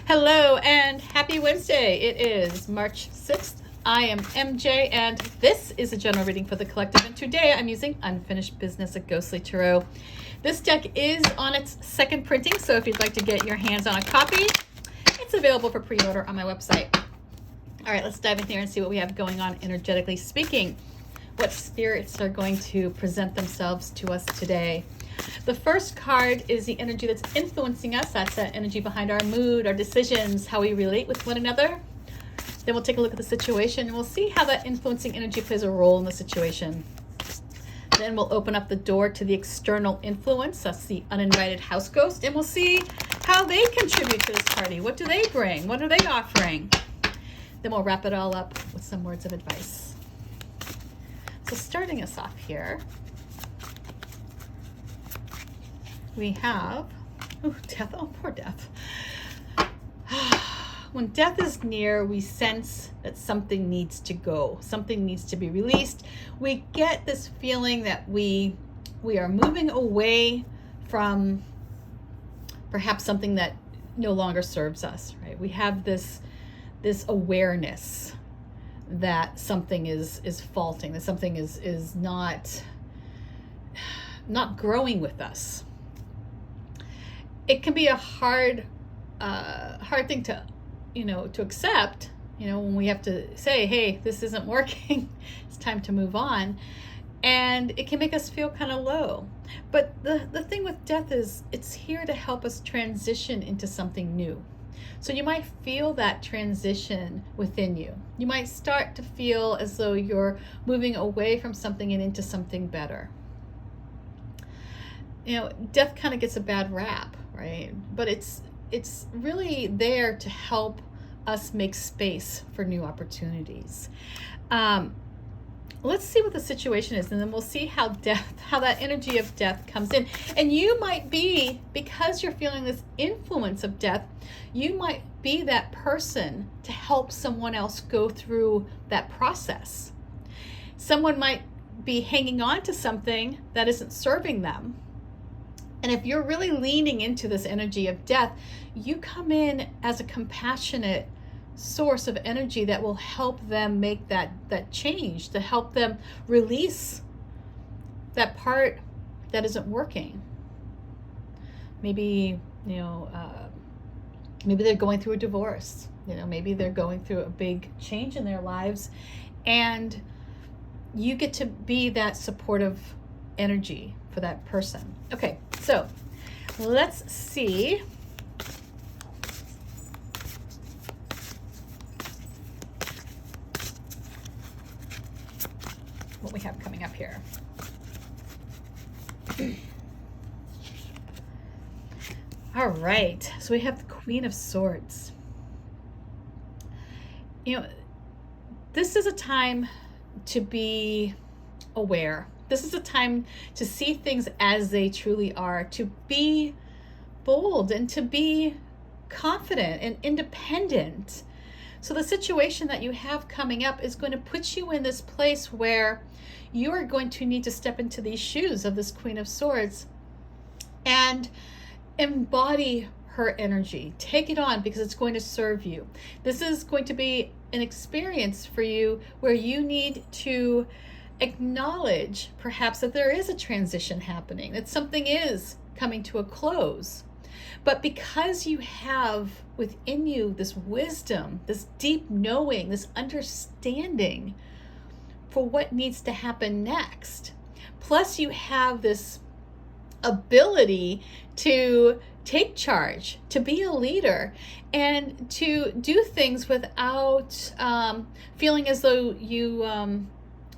Hello and happy Wednesday. It is March 6th. I am MJ and this is a general reading for the collective. And today I'm using Unfinished Business, a Ghostly Tarot. This deck is on its second printing, so if you'd like to get your hands on a copy, it's available for pre-order on my website. All right, let's dive in here and see what we have going on energetically speaking. What spirits are going to present themselves to us today? The first card is the energy that's influencing us. That's the energy behind our mood, our decisions, how we relate with one another. Then we'll take a look at the situation and we'll see how that influencing energy plays a role in the situation. Then we'll open up the door to the external influence. That's the uninvited house ghost. And we'll see how they contribute to this party. What do they bring? What are they offering? Then we'll wrap it all up with some words of advice. So starting us off here, we have, death. Oh, poor death. When death is near, we sense that something needs to go. Something needs to be released. We get this feeling that we are moving away from perhaps something that no longer serves us, right? We have this awareness that something is faulting, that something is not growing with us. It can be a hard thing to accept, when we have to say, hey, this isn't working, it's time to move on. And it can make us feel kind of low. But the thing with death is it's here to help us transition into something new. So you might feel that transition within you. You might start to feel as though you're moving away from something and into something better. Death kind of gets a bad rap, right? But it's really there to help us make space for new opportunities. Let's see what the situation is, and then we'll see how that energy of death comes in. And you might be, because you're feeling this influence of death, you might be that person to help someone else go through that process. Someone might be hanging on to something that isn't serving them. And if you're really leaning into this energy of death, you come in as a compassionate source of energy that will help them make that change, to help them release that part that isn't working. Maybe, maybe they're going through a divorce. Maybe they're going through a big change in their lives, and you get to be that supportive energy for that person. Okay, so let's see what we have coming up here. All right, so we have the Queen of Swords. This is a time to be aware. This is a time to see things as they truly are, to be bold and to be confident and independent. So the situation that you have coming up is going to put you in this place where you are going to need to step into these shoes of this Queen of Swords and embody her energy. Take it on because it's going to serve you. This is going to be an experience for you where you need to acknowledge perhaps that there is a transition happening, that something is coming to a close. But because you have within you this wisdom, this deep knowing, this understanding for what needs to happen next, plus you have this ability to take charge, to be a leader, and to do things without feeling as though you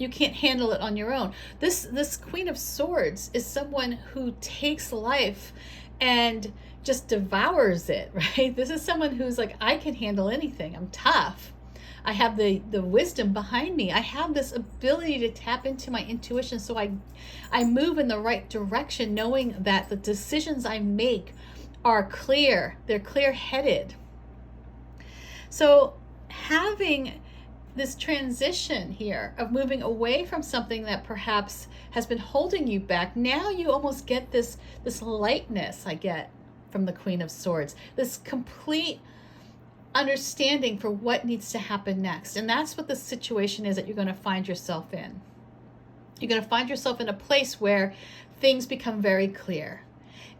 can't handle it on your own. This Queen of Swords is someone who takes life and just devours it, right? This is someone who's like, I can handle anything. I'm tough. I have the wisdom behind me. I have this ability to tap into my intuition, so I move in the right direction, knowing that the decisions I make are clear. They're clear-headed. So having this transition here of moving away from something that perhaps has been holding you back, now you almost get this lightness I get from the Queen of Swords, this complete understanding for what needs to happen next. And that's what the situation is that you're going to find yourself in. You're going to find yourself in a place where things become very clear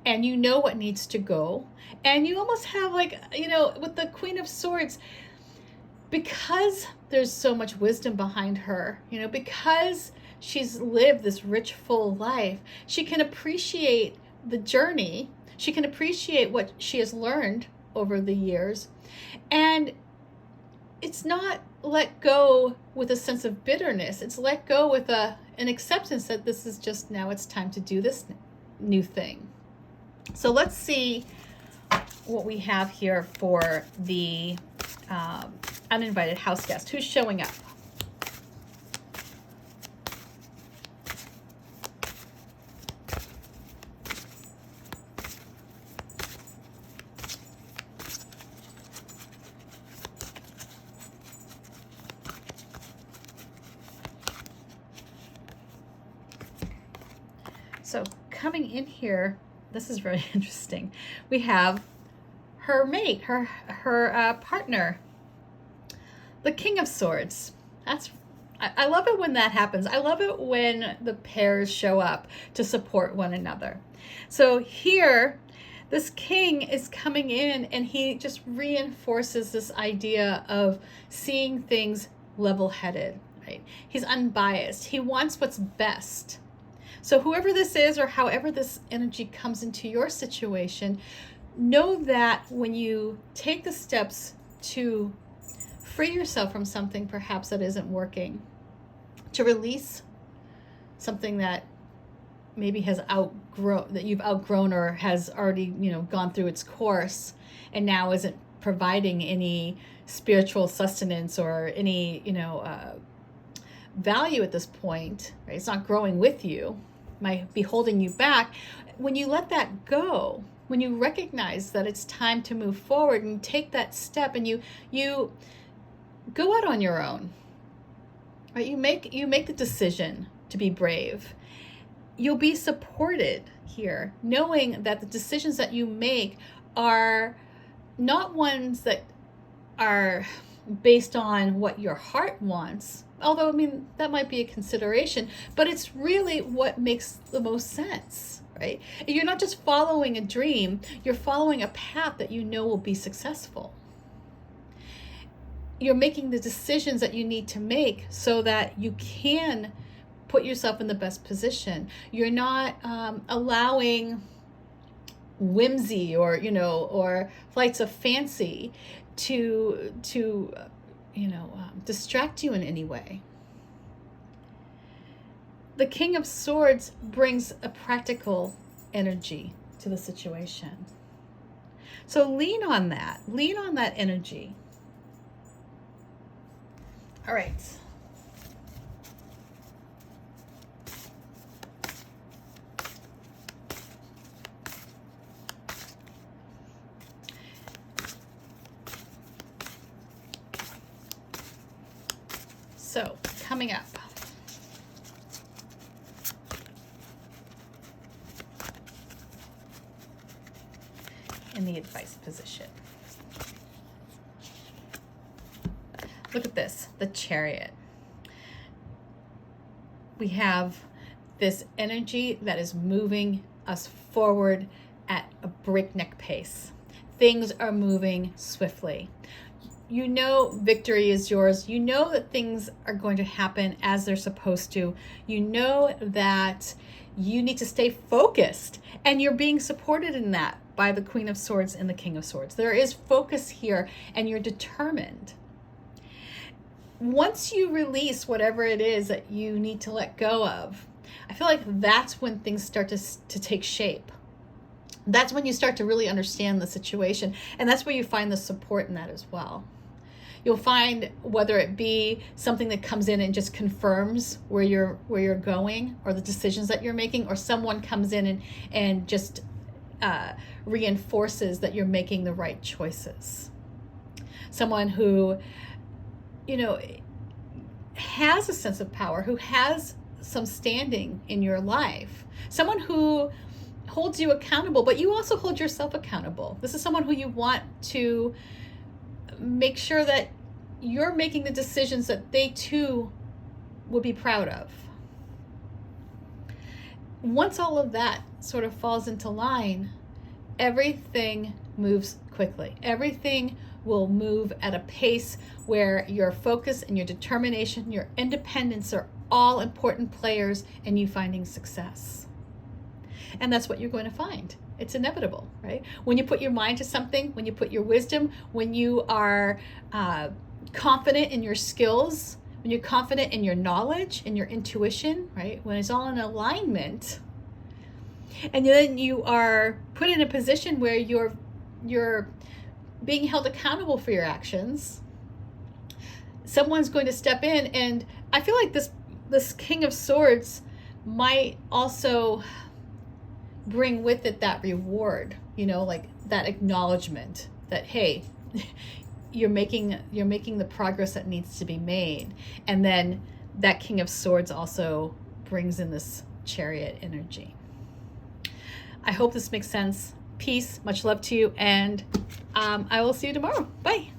and you know what needs to go. And you almost have like, with the Queen of Swords, because there's so much wisdom behind her, because she's lived this rich, full life, she can appreciate the journey. She can appreciate what she has learned over the years. And it's not let go with a sense of bitterness. It's let go with an acceptance that this is just, now it's time to do this new thing. So let's see what we have here for the uninvited house guest. Who's showing up? So coming in here, this is very interesting. We have her mate, her partner, the King of Swords. I love it when that happens. I love it when the pairs show up to support one another. So here, this king is coming in and he just reinforces this idea of seeing things level-headed, right? He's unbiased. He wants what's best. So whoever this is, or however this energy comes into your situation, know that when you take the steps to free yourself from something perhaps that isn't working, to release something that maybe you've outgrown or has already, gone through its course and now isn't providing any spiritual sustenance or any, value at this point, right? It's not growing with you, might be holding you back. When you let that go, when you recognize that it's time to move forward and take that step, and you go out on your own, right? You make the decision to be brave. You'll be supported here, knowing that the decisions that you make are not ones that are based on what your heart wants, although, that might be a consideration, but it's really what makes the most sense, right? You're not just following a dream, you're following a path that you know will be successful. You're making the decisions that you need to make so that you can put yourself in the best position. You're not allowing whimsy or flights of fancy to distract you in any way. The King of Swords brings a practical energy to the situation. So lean on that energy. All right. So, coming up. In the advice position. Look at this, the Chariot. We have this energy that is moving us forward at a breakneck pace. Things are moving swiftly. Victory is yours. You know that things are going to happen as they're supposed to. You know that you need to stay focused, and you're being supported in that by the Queen of Swords and the King of Swords. There is focus here, and you're determined. Once you release whatever it is that you need to let go of, I feel like that's when things start to take shape. That's when you start to really understand the situation, and that's where you find the support in that as well. You'll find, whether it be something that comes in and just confirms where you're going, or the decisions that you're making, or someone comes in and just reinforces that you're making the right choices. Someone who, has a sense of power, who has some standing in your life. Someone who holds you accountable, but you also hold yourself accountable. This is someone who you want to make sure that you're making the decisions that they too will be proud of. Once all of that sort of falls into line, everything moves quickly. Everything will move at a pace where your focus and your determination, your independence are all important players in you finding success. And that's what you're going to find. It's inevitable, right? When you put your mind to something, when you put your wisdom, when you are confident in your skills, when you're confident in your knowledge and your intuition, right? When it's all in alignment, and then you are put in a position where you're being held accountable for your actions, someone's going to step in. And I feel like this King of Swords might also bring with it that reward, like that acknowledgement that, hey, you're making the progress that needs to be made. And then that King of Swords also brings in this Chariot energy. I hope this makes sense. Peace, much love to you, and I will see you tomorrow. Bye.